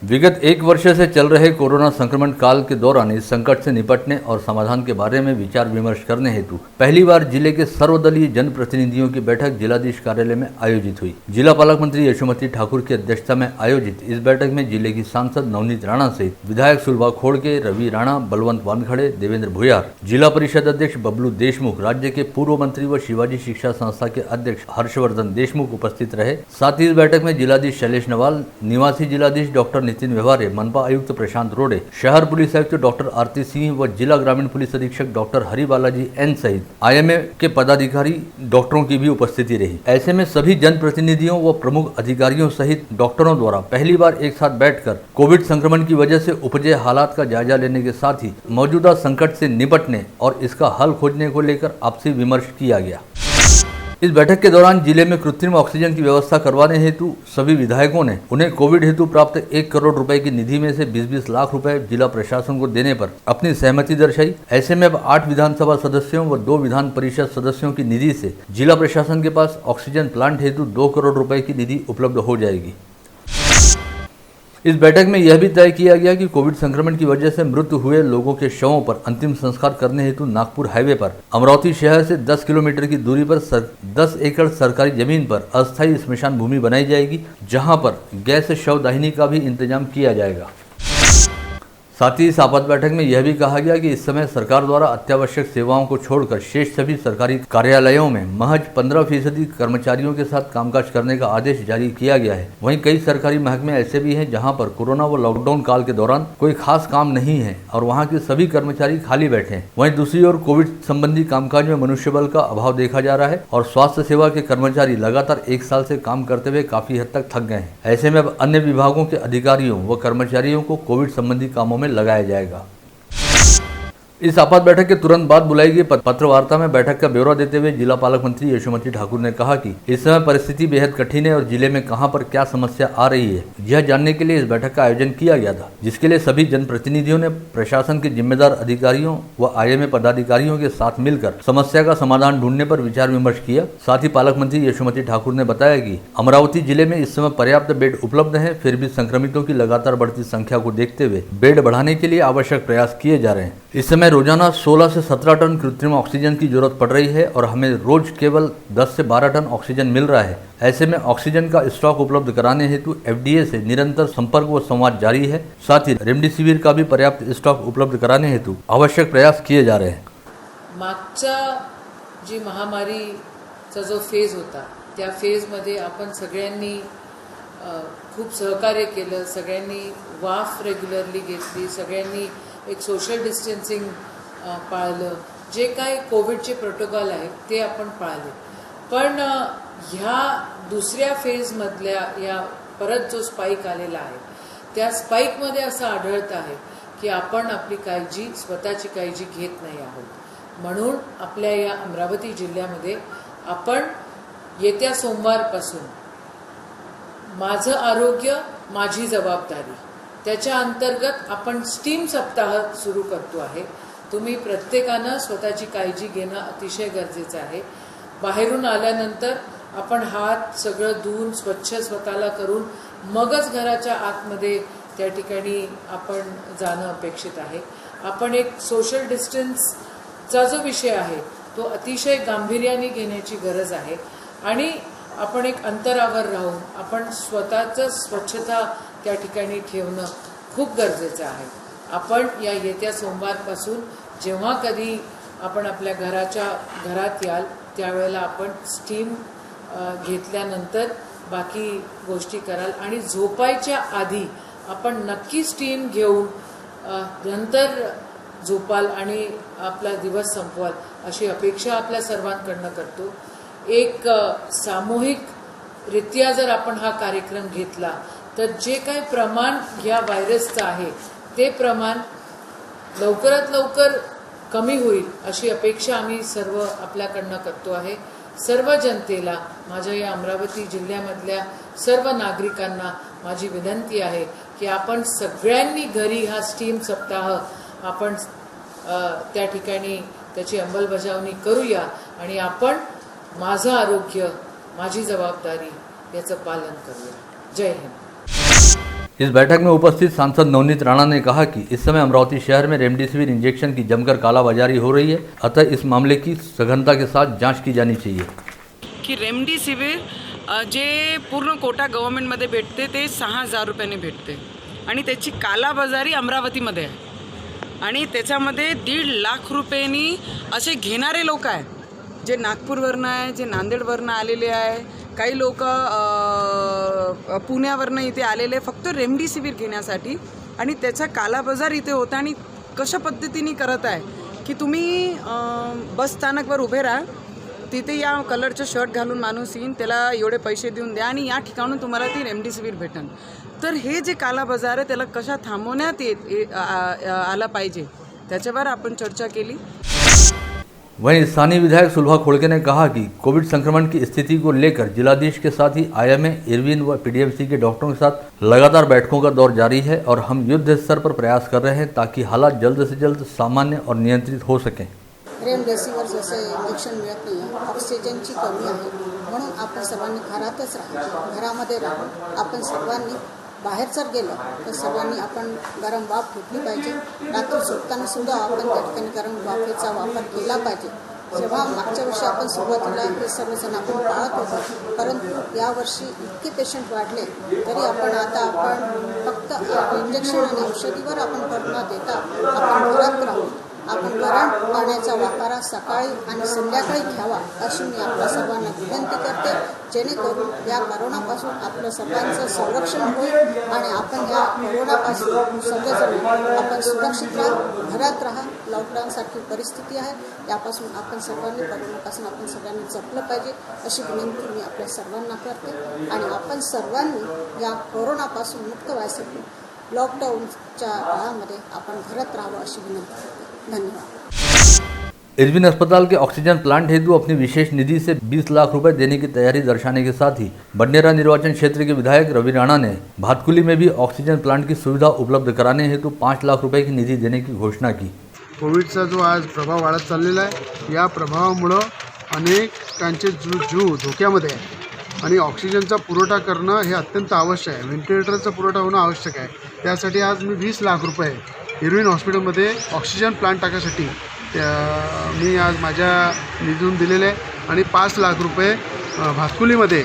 विगत एक वर्ष से चल रहे कोरोना संक्रमण काल के दौरान इस संकट से निपटने और समाधान के बारे में विचार विमर्श करने हेतु पहली बार जिले के सर्वदलीय जनप्रतिनिधियों की बैठक जिलाधीश कार्यालय में आयोजित हुई। जिला पालक मंत्री यशोमती ठाकुर की अध्यक्षता में आयोजित इस बैठक में जिले की सांसद नवनीत राणा सहित विधायक सुलभा खोड़के, रवि राणा, बलवंत वानखड़े, देवेंद्र भुयार, जिला परिषद अध्यक्ष बबलू देशमुख, राज्य के पूर्व मंत्री व शिवाजी शिक्षा संस्था के अध्यक्ष हर्षवर्धन देशमुख उपस्थित रहे। साथ ही इस बैठक में जिलाधीश शैलेश नवाल, निवासी जिलाधीश डॉक्टर नितिन व्यवहारे, मनपा आयुक्त प्रशांत रोडे, शहर पुलिस आयुक्त डॉक्टर आरती सिंह व जिला ग्रामीण पुलिस अधीक्षक डॉक्टर हरि बालाजी एन सहित आईएमए के पदाधिकारी डॉक्टरों की भी उपस्थिति रही। ऐसे में सभी जनप्रतिनिधियों व प्रमुख अधिकारियों सहित डॉक्टरों द्वारा पहली बार एक साथ बैठकर कोविड संक्रमण की वजह से उपजे हालात का जायजा लेने के साथ ही मौजूदा संकट से निपटने और इसका हल खोजने को लेकर आपसी विमर्श किया गया। इस बैठक के दौरान जिले में कृत्रिम ऑक्सीजन की व्यवस्था करवाने हेतु सभी विधायकों ने उन्हें कोविड हेतु प्राप्त 1 करोड़ रुपए की निधि में से 20-20 लाख रुपए जिला प्रशासन को देने पर अपनी सहमति दर्शाई। ऐसे में अब 8 विधानसभा सदस्यों व 2 विधान परिषद सदस्यों की निधि से जिला प्रशासन के पास ऑक्सीजन प्लांट हेतु 2 करोड़ रुपए की निधि उपलब्ध हो जाएगी। इस बैठक में यह भी तय किया गया कि कोविड संक्रमण की वजह से मृत्यु हुए लोगों के शवों पर अंतिम संस्कार करने हेतु नागपुर हाईवे पर अमरावती शहर से 10 किलोमीटर की दूरी पर 10 एकड़ सरकारी जमीन पर अस्थायी स्मशान भूमि बनाई जाएगी, जहां पर गैस शवदाहिनी का भी इंतजाम किया जाएगा। साथ ही इस आपात बैठक में यह भी कहा गया कि इस समय सरकार द्वारा अत्यावश्यक सेवाओं को छोड़कर शेष सभी सरकारी कार्यालयों में महज 15% कर्मचारियों के साथ कामकाज करने का आदेश जारी किया गया है। वहीं कई सरकारी महकमे ऐसे भी हैं जहां पर कोरोना व लॉकडाउन काल के दौरान कोई खास काम नहीं है और वहां के सभी कर्मचारी खाली बैठे हैं। वहीं दूसरी ओर कोविड संबंधी कामकाज में मनुष्यबल का अभाव देखा जा रहा है और स्वास्थ्य सेवा के कर्मचारी लगातार 1 साल से काम करते हुए काफी हद तक थक गए हैं। ऐसे में अब अन्य विभागों के अधिकारियों व कर्मचारियों को कोविड संबंधी कामों में लगाया जाएगा। इस आपात बैठक के तुरंत बाद बुलाई गई पत्रवार्ता में बैठक का ब्यौरा देते हुए जिला पालक मंत्री यशोमती ठाकुर ने कहा कि इस समय परिस्थिति बेहद कठिन है और जिले में कहां पर क्या समस्या आ रही है यह जानने के लिए इस बैठक का आयोजन किया गया था, जिसके लिए सभी जनप्रतिनिधियों ने प्रशासन के जिम्मेदार अधिकारियों व आईएमए पदाधिकारियों के साथ मिलकर समस्या का समाधान ढूंढने पर विचार विमर्श किया। साथ ही पालक मंत्री यशोमती ठाकुर ने बताया कि अमरावती जिले में इस समय पर्याप्त बेड उपलब्ध है, फिर भी संक्रमितों की लगातार बढ़ती संख्या को देखते हुए बेड बढ़ाने के लिए आवश्यक प्रयास किए जा रहे हैं। इस समय रोजाना 16 से 17 टन कृत्रिम ऑक्सीजन की जरूरत पड़ रही है और हमें रोज केवल 10 से 12 टन ऑक्सीजन मिल रहा है। ऐसे में ऑक्सीजन का स्टॉक उपलब्ध कराने हेतु एफडीए से निरंतर संपर्क व संवाद जारी है। साथ ही रेमडेसिविर का भी पर्याप्त स्टॉक उपलब्ध कराने हेतु आवश्यक प्रयास किए जा रहे हैं। मागच्या जी महामारीचा जो फेज होता त्या फेजमध्ये आपण सगळ्यांनी खूप सहकार्य केलं, सगळ्यांनी वाफ रेग्युलरली घेतली, सगळ्यांनी एक सोशल डिस्टन्सिंग पाळलं, जे काय कोविडचे प्रोटोकॉल आहेत ते आपण पाळले। पण ह्या दुसऱ्या फेजमधल्या या परत जो स्पाइक आलेला आहे त्या स्पाइकमध्ये असं आढळतं आहे की आपण आपली काळजी स्वतःची काळजी घेत नाही आहोत। म्हणून आपल्या या अमरावती जिल्ह्यामध्ये आपण येत्या सोमवारपासून माझं आरोग्य माझी जबाबदारी त्याच्या अंतर्गत आपण स्टीम सप्ताह सुरू करतो आहे। तुम्ही प्रत्येकानं स्वतःची काळजी घेणं अतिशय गरजेचं आहे। बाहेरून आल्यानंतर आपण हात सगळं धुवून स्वच्छ स्वतःला करून मगच घराच्या आतमध्ये त्या ठिकाणी आपण जाणं अपेक्षित आहे। आपण एक सोशल डिस्टन्सचा जो विषय आहे तो अतिशय गांभीर्याने घेण्याची गरज आहे आणि आपण एक अंतरावर राहून आपण स्वतःचं स्वच्छता त्या ठिकाणी ठेवणं खूप गरजेचं आहे। आपण या येत्या सोमवारपासून जेव्हा कधी आपण आपल्या घरात याल त्यावेळेला आपण स्टीम घेतल्यानंतर बाकी गोष्टी कराल आणि झोपायच्या आधी आपण नक्की स्टीम घेऊन नंतर झोपाल आणि आपला दिवस संपवाल अशी अपेक्षा आपल्या सर्वांकडनं करतो। एक सामूहिकरित्या जर आपण हा कार्यक्रम घेतला तर जे काही प्रमाण या व्हायरसचं आहे ते प्रमाण लवकरात लवकर कमी होईल अशी अपेक्षा आम्ही सर्व आपल्याकडनं करतो आहे। सर्व जनतेला माझ्या या अमरावती जिल्ह्यामधल्या सर्व नागरिकांना माझी विनंती आहे की आपण सगळ्यांनी घरी हा स्टीम सप्ताह आपण त्या ठिकाणी त्याची अंमलबजावणी करूया आणि आपण माझं आरोग्य माझी जबाबदारी याचं पालन करूया। जय हिंद। इस बैठक में उपस्थित सांसद नवनीत राणा ने कहा कि इस समय अमरावती शहर में रेमडेसिविर इंजेक्शन की जमकर कालाबाजारी हो रही है, अतः इस मामले की सघनता के साथ जांच की जानी चाहिए। की रेमडेसिविर जे पूर्ण कोटा गव्हर्नमेंटमध्ये भेटते ते 6,000 रुपयाने भेटते आणि त्याची कालाबाजारी अमरावतीमध्ये आहे आणि त्याच्यामध्ये 1.5 लाख रुपयांनी असे घेणारे लोक आहे, जे नागपूरवरनं आहे, जे नांदेडवरनं आलेले आहे, काही लोक पुण्यावरनं इथे आलेले फक्त रेमडेसिविर घेण्यासाठी आणि त्याचा कालाबाजार इथे होता। आणि कशा पद्धतीने करत आहे की तुम्ही बस स्थानकवर उभे राहा, तिथे या कलरचं शर्ट घालून माणूस येईन, त्याला एवढे पैसे देऊन द्या आणि या ठिकाणून तुम्हाला ती रेमडेसिविर भेटेल। तर हे जे कालाबाजार आहे त्याला कशा थांबवण्यात आला पाहिजे त्याच्यावर आपण चर्चा केली। वहीं स्थानीय विधायक सुलभा खोड़के ने कहा कि कोविड संक्रमण की स्थिति को लेकर जिलाधीश के साथ ही आईएमए, इरविन व पीडीएमसी के डॉक्टरों के साथ लगातार बैठकों का दौर जारी है और हम युद्ध स्तर पर प्रयास कर रहे हैं ताकि हालात जल्द से जल्द सामान्य और नियंत्रित हो सकें। रेमडेसिविर जसे इंजेक्शन मिळत नाही आहे, ऑक्सिजनची कमी आहे, म्हणून आपण सर्वांनी घरातच राहावं, घरामध्ये राहून आपण सर्वांनी बाहेर जर गेलं तर सर्वांनी आपण गरम वाफ घेतली पाहिजे। रात्री झोपताना सुद्धा आपण त्या ठिकाणी गरम वाफेचा वापर केला पाहिजे। जेव्हा मागच्या वर्षी आपण सुरुवातीला हे सर्वजण आपण पाळत होतो, परंतु यावर्षी इतके पेशंट वाढले तरी आपण फक्त इंजेक्शन आणि औषधीवर आपण भर न देता आपण घरात राहून आपण गरम पाण्याचा वापरा सकाळी आणि संध्याकाळी घ्यावा अशी मी आपल्या सर्वांना विनंती करते, जेणेकरून या कोरोनापासून आपलं सर्वांचं संरक्षण होईल आणि आपण या कोरोनापासून सगळेजण आपण सुरक्षित राहा, घरात राहा। लॉकडाऊनसारखी परिस्थिती आहे, यापासून आपण सर्वांनी कोरोनापासून आपण सगळ्यांनी जपलं पाहिजे अशी विनंती मी आपल्या सर्वांना करते आणि आपण सर्वांनी या कोरोनापासून मुक्त व्हायसाठी लॉकडाऊनच्या काळामध्ये आपण घरात राहावं अशी विनंती करते। धन्यवाद। इरविन अस्पताल के ऑक्सीजन प्लांट हेतु अपनी विशेष निधि से 20 लाख रुपए देने की तैयारी दर्शाने के साथ ही बडनेरा निर्वाचन क्षेत्र के विधायक रवि राणा ने भातकुली में भी ऑक्सीजन प्लांट की सुविधा उपलब्ध कराने हेतु 5 लाख रुपए की निधि देने की घोषणा की। कोविडचा जो आज प्रभाव वाढत चाललेला आहे, या प्रभावामुळं अनेकांचे जीव धोक्यामध्ये आहे आणि ऑक्सिजनचा पुरवठा करणं हे अत्यंत आवश्यक आहे। व्हेंटिलेटरचा पुरवठा होणं आवश्यक आहे। त्यासाठी आज मी 20 लाख रुपये इरविन हॉस्पिटलमध्ये ऑक्सिजन प्लांट टाकायसाठी मी आज माझ्या निधीतून दिलेले आहे आणि 5 लाख रुपये भातकुलीमध्ये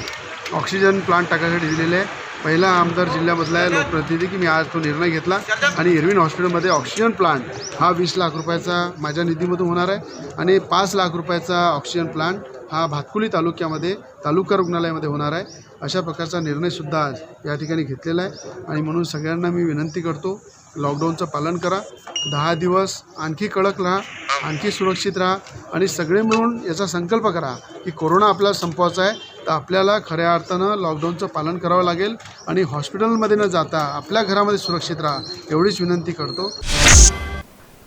ऑक्सिजन प्लांट टाकायसाठी दिलेले आहे। पहिला आमदार जिल्ह्यामधला आहे लोकप्रतिनिधी की मी आज तो निर्णय घेतला आणि इरविन हॉस्पिटलमध्ये ऑक्सिजन प्लांट हा 20 लाख रुपयाचा माझ्या निधीमधून होणार आहे आणि 5 लाख रुपयाचा ऑक्सिजन प्लांट हा भातकुली तालुक्यामध्ये तालुका रुग्णालयामध्ये होणार आहे। अशा प्रकारचा निर्णयसुद्धा आज या ठिकाणी घेतलेला आहे आणि म्हणून सगळ्यांना मी विनंती करतो, लॉकडाऊनचं पालन करा, 10 दिवस आणखी कडक राहा, आणखी सुरक्षित राहा आणि सगळे मिळून याचा संकल्प करा की कोरोना आपल्याला संपवायचा आहे, तर आपल्याला खऱ्या अर्थानं लॉकडाऊनचं पालन करावं लागेल आणि हॉस्पिटलमध्ये न जाता आपल्या घरामध्ये सुरक्षित राहा एवढीच विनंती करतो।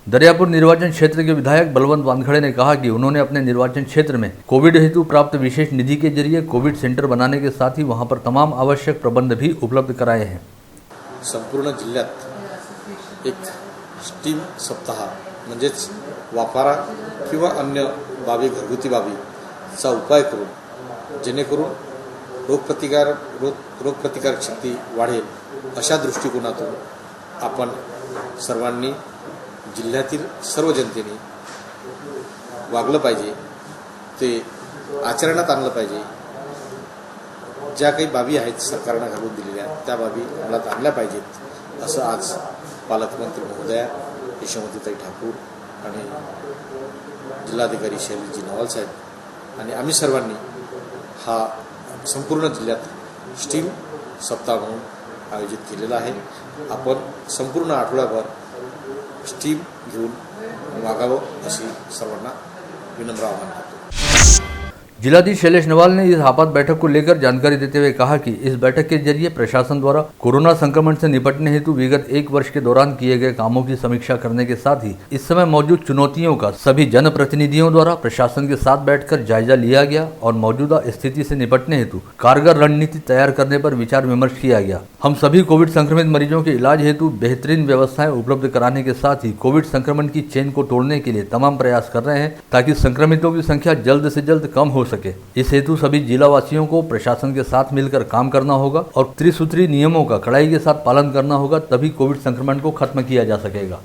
दरियापुर निर्वाचन क्षेत्र के विधायक बलवंत वानखड़े ने कहा कि उन्होंने अपने निर्वाचन क्षेत्र में कोविड हेतु प्राप्त विशेष निधि के जरिए कोविड सेंटर बनाने के साथ ही वहां पर तमाम आवश्यक प्रबंध भी उपलब्ध कराए हैं। संपूर्ण जिल्ह्यात एक स्टीम सप्ताह म्हणजेच वाफारा किंवा अन्य बाबी घरगुती बाबीचा उपाय करून जेणेकरून रोगप्रतिकारक शक्ती वाढेल अशा दृष्टिकोनातून आपण सर्वांनी जिल्ह्यातील सर्व जनतेने वागलं पाहिजे, ते आचरणात आणलं पाहिजे। ज्या काही बाबी आहेत सरकारनं घालून दिलेल्या त्या बाबी अंमलात आणल्या पाहिजेत असं आज पालकमंत्री महोदया यशोमतीताई ठाकूर आणि जिल्हाधिकारी शैलजी नवाल साहेब आणि आम्ही सर्वांनी हा संपूर्ण जिल्ह्यात स्टीम सप्ताह म्हणून आयोजित केलेला आहे। आपण संपूर्ण आठवड्याभर स्टीम घेऊन वागावं अशी सर्वांना विनम्र आवाहन करतो। जिलाधीश शैलेश नवाल ने इस आपात बैठक को लेकर जानकारी देते हुए कहा कि इस बैठक के जरिए प्रशासन द्वारा कोरोना संक्रमण से निपटने हेतु विगत 1 वर्ष के दौरान किए गए कामों की समीक्षा करने के साथ ही इस समय मौजूद चुनौतियों का सभी जनप्रतिनिधियों द्वारा प्रशासन के साथ बैठकर जायजा लिया गया और मौजूदा स्थिति से निपटने हेतु कारगर रणनीति तैयार करने पर विचार विमर्श किया गया। हम सभी कोविड संक्रमित मरीजों के इलाज हेतु बेहतरीन व्यवस्थाएं उपलब्ध कराने के साथ ही कोविड संक्रमण की चेन को तोड़ने के लिए तमाम प्रयास कर रहे हैं ताकि संक्रमितों की संख्या जल्द से जल्द कम हो सके। इस हेतु सभी जिलावासियों को प्रशासन के साथ मिलकर काम करना होगा और त्रिसूत्री नियमों का कड़ाई के साथ पालन करना होगा, तभी कोविड संक्रमण को खत्म किया जा सकेगा।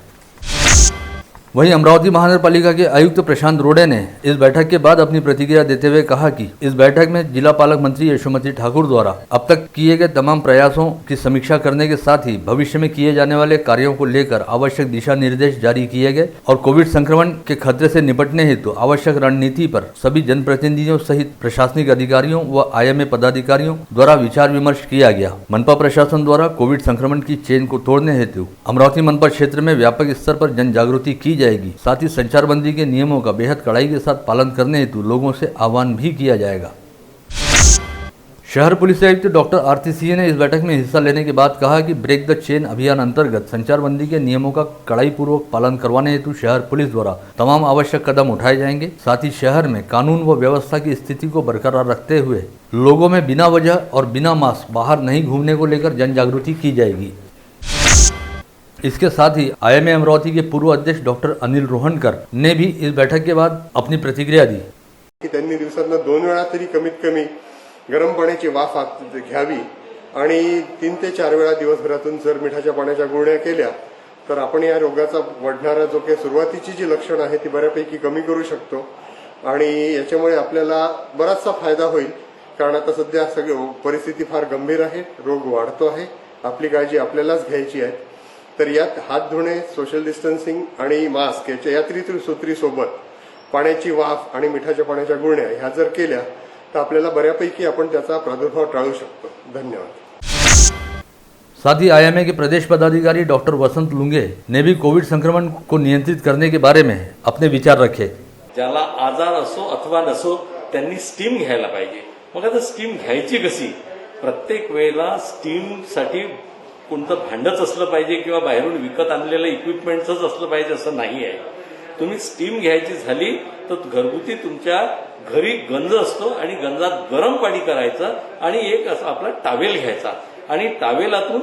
वहीं अमरावती महानगरपालिका के आयुक्त प्रशांत रोड़े ने इस बैठक के बाद अपनी प्रतिक्रिया देते हुए कहा कि इस बैठक में जिला पालक मंत्री यशोमती ठाकुर द्वारा अब तक किए गए तमाम प्रयासों की समीक्षा करने के साथ ही भविष्य में किए जाने वाले कार्यों को लेकर आवश्यक दिशा निर्देश जारी किए गए और कोविड संक्रमण के खतरे से निपटने हेतु आवश्यक रणनीति पर सभी जनप्रतिनिधियों सहित प्रशासनिक अधिकारियों व IMA पदाधिकारियों द्वारा विचार विमर्श किया गया। मनपा प्रशासन द्वारा कोविड संक्रमण की चेन को तोड़ने हेतु अमरावती मनपा क्षेत्र में व्यापक स्तर पर जन जागृति की जाएगी। साथ ही संचारबंदी के नियमों का बेहद कड़ाई के साथ पालन करने हेतु लोगों से आह्वान भी किया जाएगा। शहर पुलिस आयुक्त डॉक्टर आरती सिंह ने इस बैठक में हिस्सा लेने के बाद कहा कि ब्रेक द चेन अभियान अंतर्गत संचारबंदी के नियमों का कड़ाई पूर्वक पालन करवाने हेतु शहर पुलिस द्वारा तमाम आवश्यक कदम उठाए जाएंगे। साथ ही शहर में कानून व व्यवस्था की स्थिति को बरकरार रखते हुए लोगों में बिना वजह और बिना मास्क बाहर नहीं घूमने को लेकर जन जागृति की जाएगी। इसके साथ ही IMA अमरावती के पूर्व अध्यक्ष डॉक्टर अनिल रोहनकर ने भी इस बैठक के बाद अपनी प्रतिक्रिया दी की त्यांनी दिवसातनं 2 वेळा तरी कमीत कमी गरम पाण्याची वाफ घ्यावी आणि 3 ते 4 वेळा दिवसभरातून जर मिठाच्या पाण्याच्या गुळण्या केल्या तर आपण या रोगाचा वाढणारा जो काही सुरुवातीची जी लक्षणं आहेत ती बऱ्यापैकी कमी करू शकतो आणि याच्यामुळे आपल्याला बराचसा फायदा होईल। कारण आता सध्या सगळी परिस्थिती फार गंभीर आहे, रोग वाढतो आहे, आपली काळजी आपल्यालाच घ्यायची आहे। तर यात हात धुणे, सोशल डिस्टन्सिंग आणि मास्क या त्रिसूत्री सोबत पाण्याची वाफ आणि मिठाच्या पाण्याच्या गुळण्या ह्या जर केल्या तर आपल्याला बऱ्यापैकी आपण त्याचा प्रादुर्भाव टाळू शकतो। धन्यवाद। साथ ही IMA के प्रदेश पदाधिकारी डॉक्टर वसंत लुंगे ने भी कोविड संक्रमण को नियंत्रित करने के बारे में अपने विचार रखे। ज्याला आजार असो अथवा नसो त्यांनी स्टीम घ्यायला पाहिजे। मग आता स्टीम घ्यायची कशी? प्रत्येक वेळेला स्टीमसाठी कोणतं भांडच असलं पाहिजे किंवा बाहेरून विकत आणलेलं इक्विपमेंटच असलं पाहिजे असं नाही आहे। तुम्ही स्टीम घ्यायची झाली तर घरगुती तुमच्या घरी गंज असतो आणि गंजात गरम पाणी करायचं आणि एक असा आपला टावेल घ्यायचा आणि टावेलातून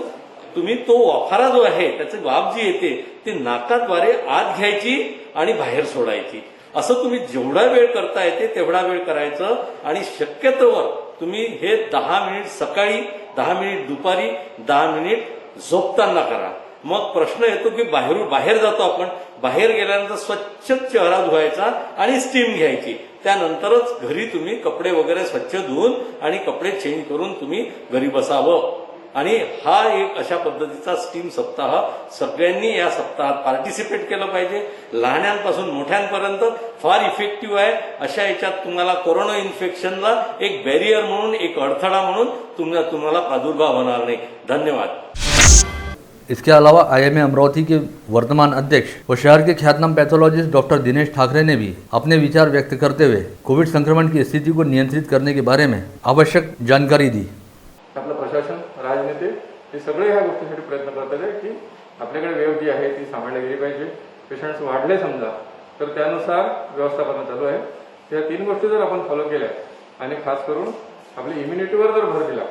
तुम्ही तो वाफारा जो आहे त्याची वाफ जी येते ती नाकाद्वारे आत घ्यायची आणि बाहेर सोडायची। असं तुम्ही जेवढा वेळ करता येते तेवढा वेळ करायचं आणि शक्यतोवर तुम्ही हे 10 मिनिट सकाळी, 10 मिनिट दुपारी, 10 मिनिट झोपताना करा। मग प्रश्न येतो की बाहेर जातो आपण, बाहेर गेल्यानंतर स्वच्छ चेहरा धुवायचा आणि स्टीम घ्यायची, त्यानंतरच घरी तुम्ही कपडे वगैरे स्वच्छ धुवून आणि कपडे चेंज करून तुम्ही घरी बसावं। आणि हा एक अशा पद्धतीचा स्टीम सप्ताह सगळ्यांनी या सप्ताहात पार्टिसिपेट केलं पाहिजे। लहानांपासून मोठ्यांपर्यंत फार इफेक्टिव्ह आहे। अशा याच्यात तुम्हाला कोरोना इन्फेक्शनला एक बॅरियर म्हणून, एक अडथळा म्हणून तुम्हाला प्रादुर्भाव होणार नाही। धन्यवाद। इसके अलावा IMA अमरावती के वर्तमान अध्यक्ष व शहर के ख्यातनाम पैथोलॉजिस्ट डॉक्टर दिनेश ठाकरे ने भी अपने विचार व्यक्त करते हुए कोविड संक्रमण की स्थिति को नियंत्रित करने के बारे में आवश्यक जानकारी दी। आपलं प्रशासन, राजनेते हे सगळे ह्या गोष्टीसाठी प्रयत्न करतात की आपल्याकडे वेव जी आहे ती सांभाळली गेली पाहिजे। पेशंट्स वाढले समजा तर त्यानुसार व्यवस्थापन चालू आहे। त्या 3 गोष्टी जर आपण फॉलो केल्या आणि खास करून आपली इम्युनिटीवर जर भर दिला,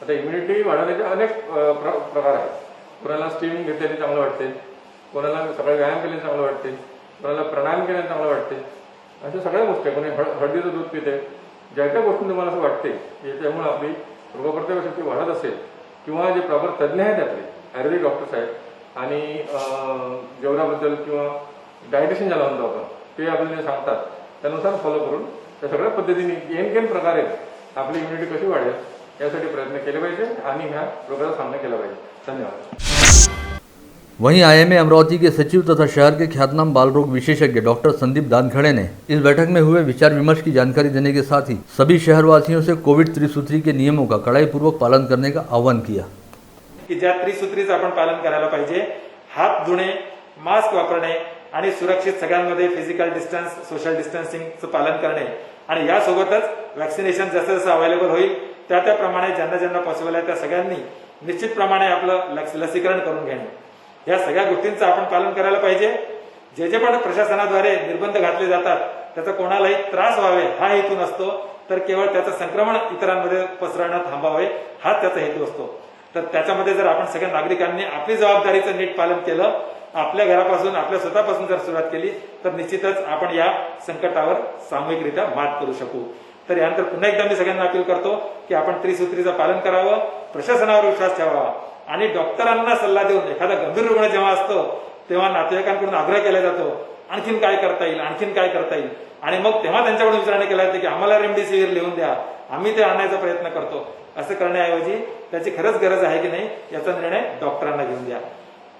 आता इम्युनिटी वाढवण्याचे अनेक प्रकार आहेत। कोणाला स्टीम घेतल्याने चांगलं वाटते, कोणाला सकाळी व्यायाम केल्याने चांगलं वाटते, कोणाला प्राणायाम केल्याने चांगलं वाटते, अशा सगळ्या गोष्टी। कोणी हळदीचं दूध पिते, ज्या त्या गोष्टी तुम्हाला असं वाटते की त्यामुळे आपली रोगप्रतिकारक शक्ती वाढत असेल किंवा जे प्रॉपर तज्ज्ञ आहेत आपले आयुर्वेदिक डॉक्टर्स आहेत आणि जेवणाबद्दल किंवा डायटिशियन ज्याला म्हणतो आपण ते आपल्याला सांगतात, त्यानुसार फॉलो करून त्या सगळ्या पद्धतीने केन प्रकारे आपली इम्युनिटी कशी वाढेल यासाठी प्रयत्न केले पाहिजे आणि ह्या रोगाचा सामना केला पाहिजे। धन्यवाद। वहीं IMA अमरावती के सचिव तथा शहर के ख्यातनाम बाल रोग विशेषज्ञ डॉक्टर संदीप दानखड़े ने इस बैठक में हुए विचार विमर्श की जानकारी देने के साथ ही सभी शहरवासियों से कोविड त्रिसूत्री के नियमों का कड़ाई पूर्वक पालन करने का आह्वान किया की ज्या त्रिसूत्रीचं आपण पालन करायला पाहिजे। हात धुणे, मास्क वापरणे आणि सुरक्षित सगळ्यांमध्ये फिजिकल डिस्टन्स, सोशल डिस्टन्सिंगचं पालन करणे आणि यासोबतच वॅक्सिनेशन जसं जसं अवेलेबल होईल त्याप्रमाणे ज्यांना पॉसिबल आहे त्या सगळ्यांनी निश्चितप्रमाणे आपलं लसीकरण करून घेणे, या सगळ्या गोष्टींचं आपण पालन करायला पाहिजे। जे पण प्रशासनाद्वारे निर्बंध घातले जातात त्याचा कोणालाही त्रास व्हावे हा हेतू नसतो, तर केवळ त्याचं संक्रमण इतरांमध्ये पसरणं थांबावे हाच त्याचा हेतू असतो। तर त्याच्यामध्ये जर आपण सगळ्या नागरिकांनी आपली जबाबदारीचं नीट पालन केलं, आपल्या घरापासून, आपल्या स्वतःपासून जर सुरुवात केली तर निश्चितच आपण या संकटावर सामूहिकरित्या मात करू शकू। तर यानंतर पुन्हा एकदा मी सगळ्यांना अपील करतो की आपण त्रिसूत्रीचं पालन करावं, प्रशासनावर विश्वास ठेवावा आणि डॉक्टरांना सल्ला देऊन एखादा गंभीर रुग्ण जेव्हा असतो तेव्हा नातेवाईकांकडून आग्रह केला जातो आणखीन काय करता येईल, आणखीन काय करता येईल, आणि मग तेव्हा त्यांच्याकडून विचारणे केला जाते की आम्हाला रेमडेसिवीर लिहून द्या, आम्ही ते आणण्याचा प्रयत्न करतो. असं करण्याऐवजी त्याची खरंच गरज आहे की नाही याचा निर्णय डॉक्टरांना घेऊन द्या.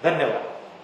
धन्यवाद.